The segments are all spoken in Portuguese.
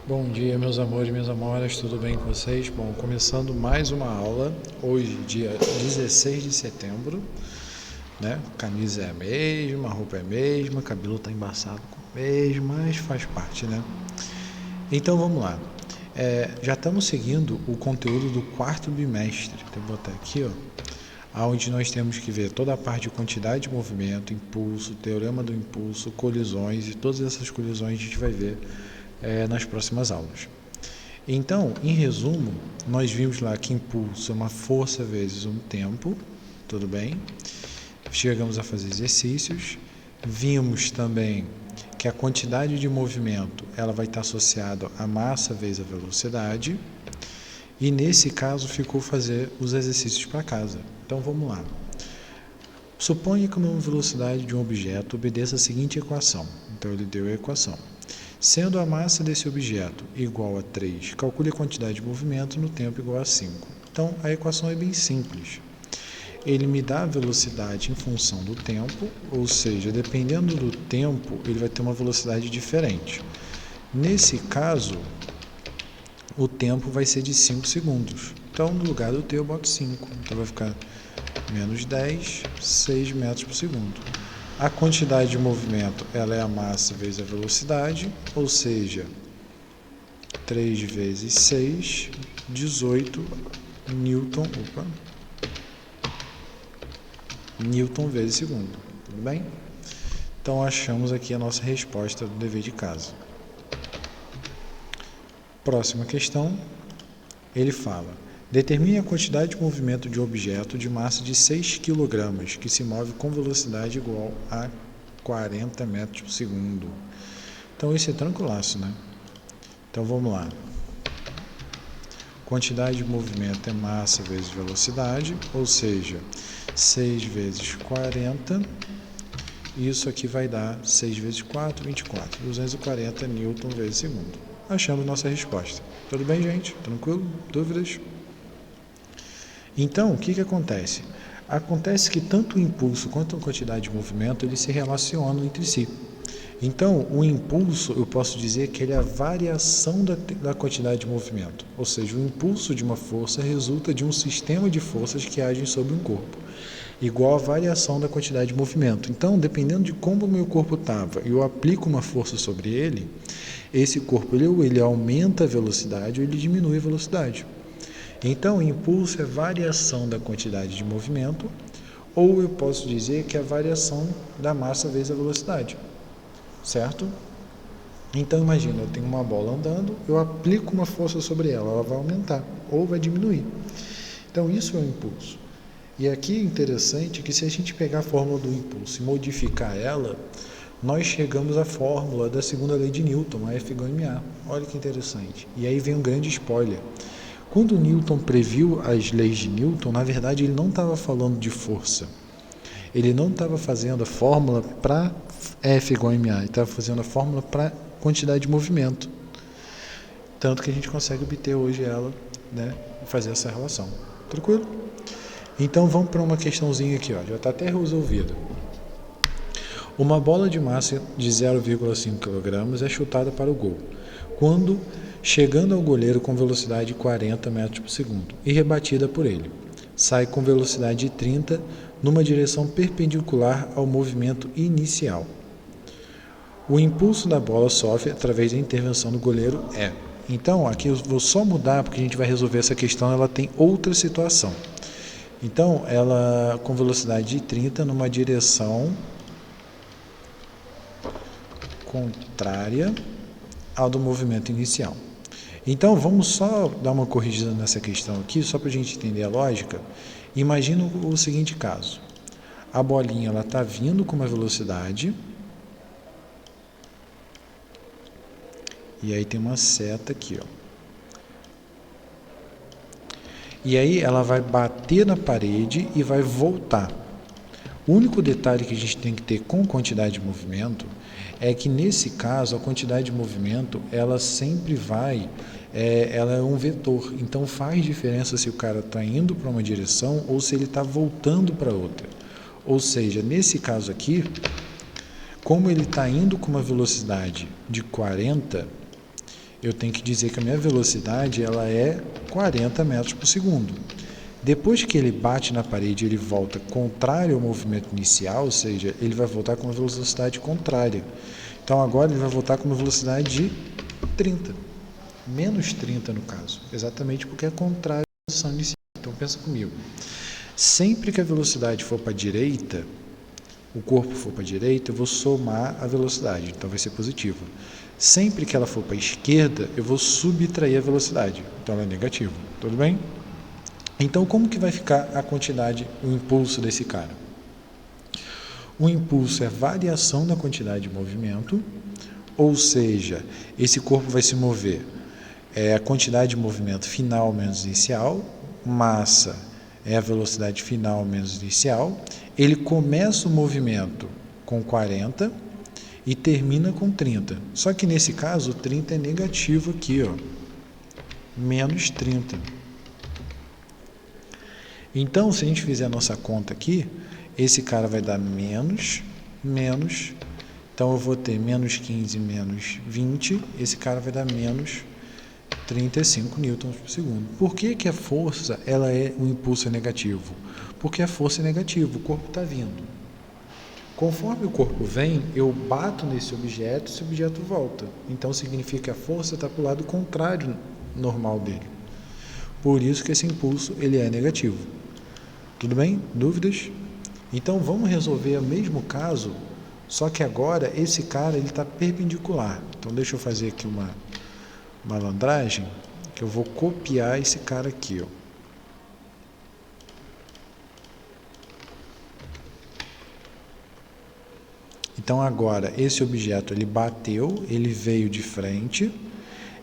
Bom dia, meus amores e minhas amoras, tudo bem com vocês? Bom, começando mais uma aula, hoje, dia 16 de setembro, né? Camisa é a mesma, roupa é a mesma, cabelo tá embaçado com o mesmo, mas faz parte, né? Então vamos lá. Já estamos seguindo o conteúdo do quarto bimestre. Vou botar aqui, ó, onde nós temos que ver toda a parte de quantidade de movimento, impulso, teorema do impulso, colisões, e todas essas colisões a gente vai ver nas próximas aulas. Então, em resumo, nós vimos lá que impulso é uma força vezes um tempo, tudo bem? Chegamos a fazer exercícios. Vimos também que a quantidade de movimento ela vai estar associada à massa vezes a velocidade. E nesse caso ficou fazer os exercícios para casa. Então vamos lá. Suponha que uma velocidade de um objeto obedeça a seguinte equação. Então ele deu a equação. Sendo a massa desse objeto igual a 3, calcule a quantidade de movimento no tempo igual a 5. Então, a equação é bem simples. Ele me dá a velocidade em função do tempo, ou seja, dependendo do tempo, ele vai ter uma velocidade diferente. Nesse caso, o tempo vai ser de 5 segundos. Então, no lugar do T, eu boto 5. Então, vai ficar menos 10, 6 metros por segundo. A quantidade de movimento ela é a massa vezes a velocidade, ou seja, 3 vezes 6, 18 newton vezes segundo. Tudo bem? Então, achamos aqui a nossa resposta do dever de casa. Próxima questão, ele fala: determine a quantidade de movimento de um objeto de massa de 6 kg, que se move com velocidade igual a 40 metros por segundo. Então, isso é tranquilaço, né? Então, vamos lá. Quantidade de movimento é massa vezes velocidade, ou seja, 6 vezes 40. Isso aqui vai dar 6 vezes 4, 24. 240 newton vezes segundo. Achamos nossa resposta. Tudo bem, gente? Tranquilo? Dúvidas? Então, o que acontece? Acontece que tanto o impulso quanto a quantidade de movimento eles se relacionam entre si. Então, o impulso, eu posso dizer que ele é a variação da quantidade de movimento. Ou seja, o impulso de uma força resulta de um sistema de forças que agem sobre um corpo, igual a variação da quantidade de movimento. Então, dependendo de como o meu corpo estava e eu aplico uma força sobre ele, esse corpo ele aumenta a velocidade ou ele diminui a velocidade. Então, o impulso é variação da quantidade de movimento, ou eu posso dizer que é a variação da massa vezes a velocidade, certo? Então, imagina, eu tenho uma bola andando, eu aplico uma força sobre ela, ela vai aumentar ou vai diminuir. Então, isso é o impulso. E aqui é interessante que se a gente pegar a fórmula do impulso e modificar ela, nós chegamos à fórmula da segunda lei de Newton, a F igual a ma. Olha que interessante. E aí vem um grande spoiler. Quando Newton previu as leis de Newton, na verdade ele não estava falando de força. Ele não estava fazendo a fórmula para F igual a ma, ele estava fazendo a fórmula para quantidade de movimento. Tanto que a gente consegue obter hoje ela, né, e fazer essa relação. Tranquilo? Então vamos para uma questãozinha aqui, ó, já está até resolvida. Uma bola de massa de 0,5 kg é chutada para o gol, quando chegando ao goleiro com velocidade de 40 metros por segundo e rebatida por ele. Sai com velocidade de 30 numa direção perpendicular ao movimento inicial. O impulso da bola sofre através da intervenção do goleiro é. Então, aqui eu vou só mudar porque a gente vai resolver essa questão, ela tem outra situação. Então, ela com velocidade de 30 numa direção contrária ao do movimento inicial. Então, vamos só dar uma corrigida nessa questão aqui, só para a gente entender a lógica. Imagina o seguinte caso. A bolinha está vindo com uma velocidade, e aí tem uma seta aqui, ó. E aí ela vai bater na parede e vai voltar. O único detalhe que a gente tem que ter com quantidade de movimento é que nesse caso a quantidade de movimento ela sempre vai, ela é um vetor, então faz diferença se o cara está indo para uma direção ou se ele está voltando para outra. Ou seja, nesse caso aqui, como ele está indo com uma velocidade de 40, eu tenho que dizer que a minha velocidade ela é 40 metros por segundo. Depois que ele bate na parede, ele volta contrário ao movimento inicial, ou seja, ele vai voltar com uma velocidade contrária. Então agora ele vai voltar com uma velocidade de 30, menos 30 no caso, exatamente porque é contrário à posição inicial. Então pensa comigo, sempre que a velocidade for para a direita, o corpo for para a direita, eu vou somar a velocidade, então vai ser positivo. Sempre que ela for para a esquerda, eu vou subtrair a velocidade, então ela é negativa, tudo bem? Então, como que vai ficar a quantidade, o impulso desse cara? O impulso é a variação da quantidade de movimento, ou seja, esse corpo vai se mover, é a quantidade de movimento final menos inicial, massa é a velocidade final menos inicial, ele começa o movimento com 40 e termina com 30. Só que nesse caso, o 30 é negativo aqui, ó, menos 30. Então, se a gente fizer a nossa conta aqui, esse cara vai dar menos, então eu vou ter menos 15 menos 20, esse cara vai dar menos 35 newtons por segundo. Por que que a força, o impulso é negativo? Porque a força é negativa, o corpo está vindo. Conforme o corpo vem, eu bato nesse objeto, esse objeto volta. Então significa que a força está para o lado contrário normal dele. Por isso que esse impulso ele é negativo. Tudo bem? Dúvidas? Então vamos resolver o mesmo caso, só que agora esse cara ele está perpendicular. Então deixa eu fazer aqui uma malandragem, que eu vou copiar esse cara aqui, ó. Então agora esse objeto ele bateu, ele veio de frente,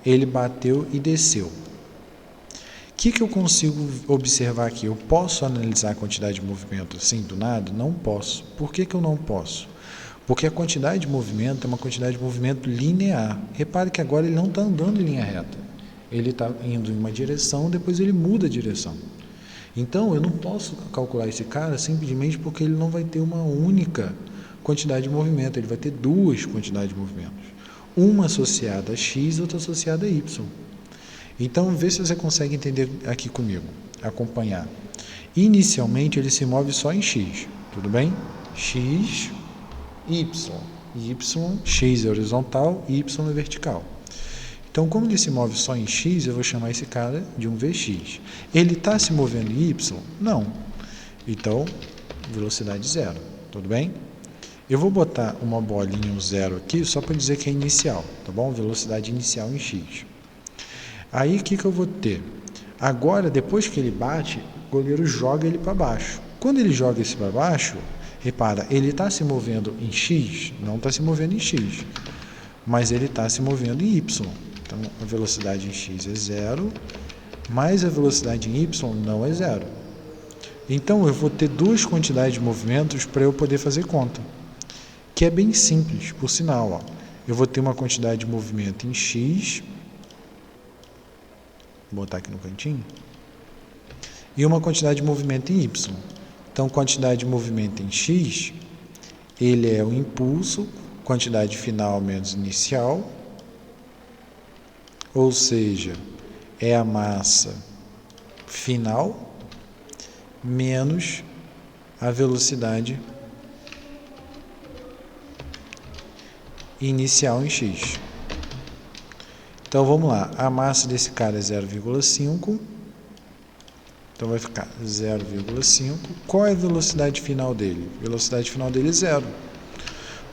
ele bateu e desceu. O que eu consigo observar aqui? Eu posso analisar a quantidade de movimento assim do nada? Não posso. Por que eu não posso? Porque a quantidade de movimento é uma quantidade de movimento linear. Repare que agora ele não está andando em linha reta. Ele está indo em uma direção, depois ele muda a direção. Então eu não posso calcular esse cara simplesmente porque ele não vai ter uma única quantidade de movimento, ele vai ter duas quantidades de movimentos. Uma associada a x, outra associada a y. Então, vê se você consegue entender aqui comigo, acompanhar. Inicialmente, ele se move só em x, tudo bem? X, y. X é horizontal, y é vertical. Então, como ele se move só em x, eu vou chamar esse cara de um Vx. Ele está se movendo em y? Não. Então, velocidade zero, tudo bem? Eu vou botar uma bolinha, um zero aqui, só para dizer que é inicial, tá bom? Velocidade inicial em x. Aí, o que eu vou ter? Agora, depois que ele bate, o goleiro joga ele para baixo. Quando ele joga esse para baixo, repara, ele está se movendo em x? Não está se movendo em x, mas ele está se movendo em y. Então, a velocidade em x é zero, mas a velocidade em y não é zero. Então, eu vou ter duas quantidades de movimentos para eu poder fazer conta, que é bem simples, por sinal. Ó. Eu vou ter uma quantidade de movimento em x, vou botar aqui no cantinho, e uma quantidade de movimento em y. Então, quantidade de movimento em x, ele é o impulso, quantidade final menos inicial, ou seja, é a massa final menos a velocidade inicial em x. Então vamos lá, a massa desse cara é 0,5, então vai ficar 0,5. Qual é a velocidade final dele? A velocidade final dele é zero,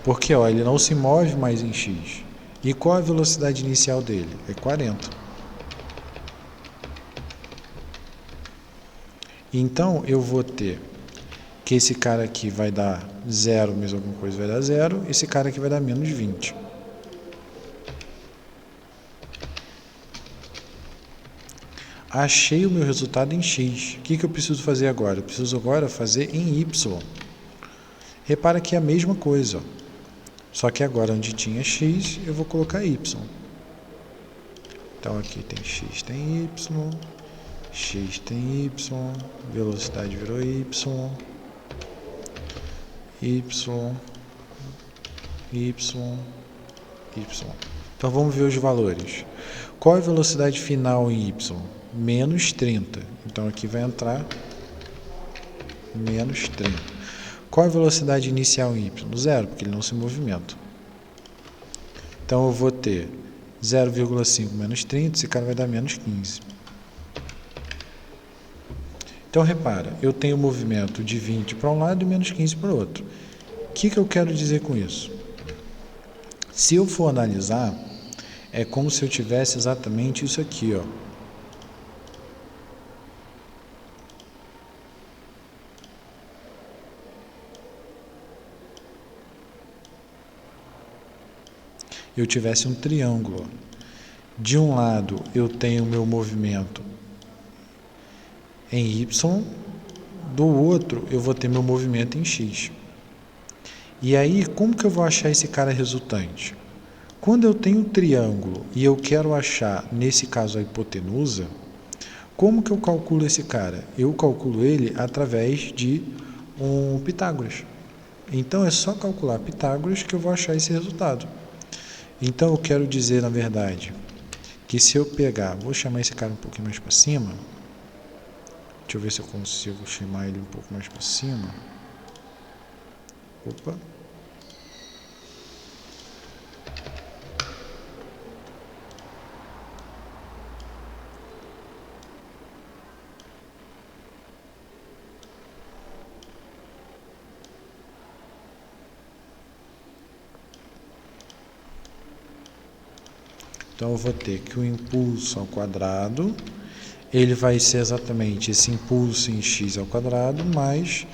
porque ó, ele não se move mais em x. E qual é a velocidade inicial dele? É 40. Então eu vou ter que esse cara aqui vai dar zero, mais alguma coisa vai dar zero, esse cara aqui vai dar menos 20. Achei o meu resultado em x. O que eu preciso fazer agora? Eu preciso agora fazer em y. Repara que é a mesma coisa. Ó. Só que agora onde tinha x, eu vou colocar y. Então aqui tem x, tem y, velocidade virou y. Então vamos ver os valores. Qual é a velocidade final em y? Menos 30. Então aqui vai entrar menos 30. Qual é a velocidade inicial em y? Zero, porque ele não se movimenta. Então eu vou ter 0,5 menos 30, esse cara vai dar menos 15. Então repara, eu tenho movimento de 20 para um lado e menos 15 para o outro. O que eu quero dizer com isso? Se eu for analisar, é como se eu tivesse exatamente isso aqui, ó. Eu tivesse um triângulo. De um lado eu tenho o meu movimento em y, do outro eu vou ter meu movimento em x. E aí, como que eu vou achar esse cara resultante? Quando eu tenho um triângulo e eu quero achar, nesse caso, a hipotenusa, como que eu calculo esse cara? Eu calculo ele através de um Pitágoras. Então, é só calcular Pitágoras que eu vou achar esse resultado. Então, eu quero dizer, na verdade, que se eu pegar, vou chamar esse cara um pouquinho mais para cima, deixa eu ver se eu consigo chamar ele um pouco mais para cima. Opa! Então, eu vou ter que o impulso ao quadrado, ele vai ser exatamente esse impulso em x ao quadrado, mais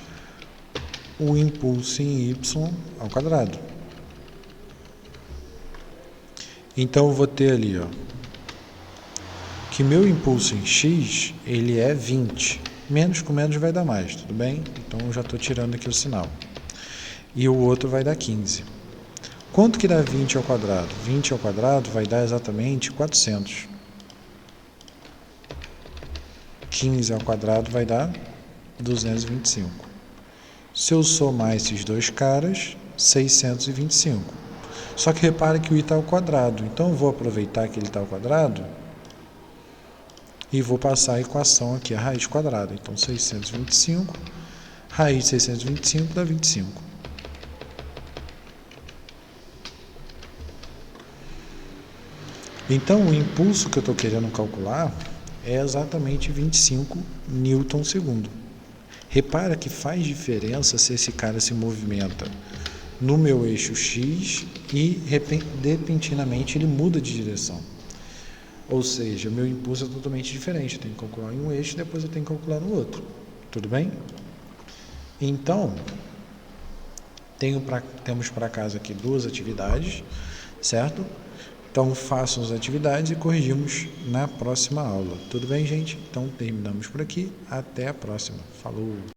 o impulso em y ao quadrado. Então, eu vou ter ali, ó, que meu impulso em x, ele é 20. Menos com menos vai dar mais, tudo bem? Então, eu já estou tirando aqui o sinal. E o outro vai dar 15. Quanto que dá 20 ao quadrado? 20 ao quadrado vai dar exatamente 400. 15 ao quadrado vai dar 225. Se eu somar esses dois caras, 625. Só que repare que o i está ao quadrado. Então, eu vou aproveitar que ele está ao quadrado e vou passar a equação aqui, a raiz quadrada. Então, 625, raiz de 625 dá 25. Então, o impulso que eu estou querendo calcular é exatamente 25 newton/segundo. Repara que faz diferença se esse cara se movimenta no meu eixo X e repentinamente ele muda de direção. Ou seja, o meu impulso é totalmente diferente. Eu tenho que calcular em um eixo e depois eu tenho que calcular no outro. Tudo bem? Então, temos para casa aqui duas atividades, certo? Então, façam as atividades e corrigimos na próxima aula. Tudo bem, gente? Então, terminamos por aqui. Até a próxima. Falou!